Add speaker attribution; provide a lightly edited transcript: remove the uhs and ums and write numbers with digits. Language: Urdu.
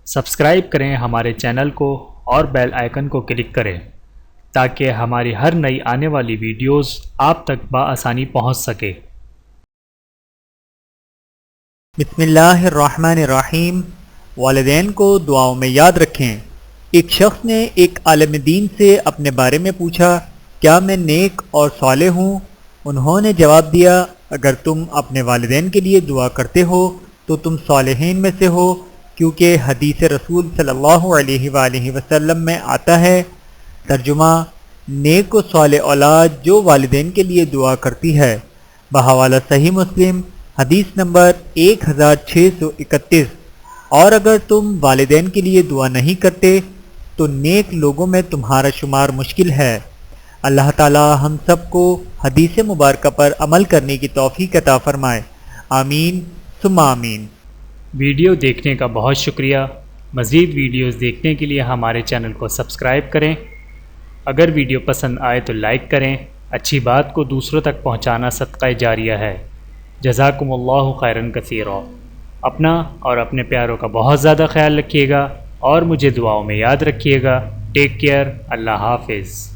Speaker 1: سبسکرائب کریں ہمارے چینل کو اور بیل آئیکن کو کلک کریں تاکہ ہماری ہر نئی آنے والی ویڈیوز آپ تک بآسانی پہنچ سکے۔
Speaker 2: بسم اللہ الرحمن الرحیم۔ والدین کو دعاؤں میں یاد رکھیں۔ ایک شخص نے ایک عالم دین سے اپنے بارے میں پوچھا، کیا میں نیک اور صالح ہوں؟ انہوں نے جواب دیا، اگر تم اپنے والدین کے لیے دعا کرتے ہو تو تم صالحین میں سے ہو، کیونکہ حدیث رسول صلی اللہ علیہ وآلہ وسلم میں آتا ہے۔ ترجمہ: نیک و صالح اولاد جو والدین کے لیے دعا کرتی ہے۔ بحوالہ صحیح مسلم، حدیث نمبر 1631۔ اور اگر تم والدین کے لیے دعا نہیں کرتے تو نیک لوگوں میں تمہارا شمار مشکل ہے۔ اللہ تعالی ہم سب کو حدیث مبارکہ پر عمل کرنے کی توفیق عطا فرمائے، آمین ثم آمین۔
Speaker 1: ویڈیو دیکھنے کا بہت شکریہ۔ مزید ویڈیوز دیکھنے کے لیے ہمارے چینل کو سبسکرائب کریں۔ اگر ویڈیو پسند آئے تو لائک کریں۔ اچھی بات کو دوسروں تک پہنچانا صدقہ جاریہ ہے۔ جزاکم اللہ خیرا کثیرا۔ اپنا اور اپنے پیاروں کا بہت زیادہ خیال رکھیے گا اور مجھے دعاؤں میں یاد رکھیے گا۔ Take care. اللہ حافظ۔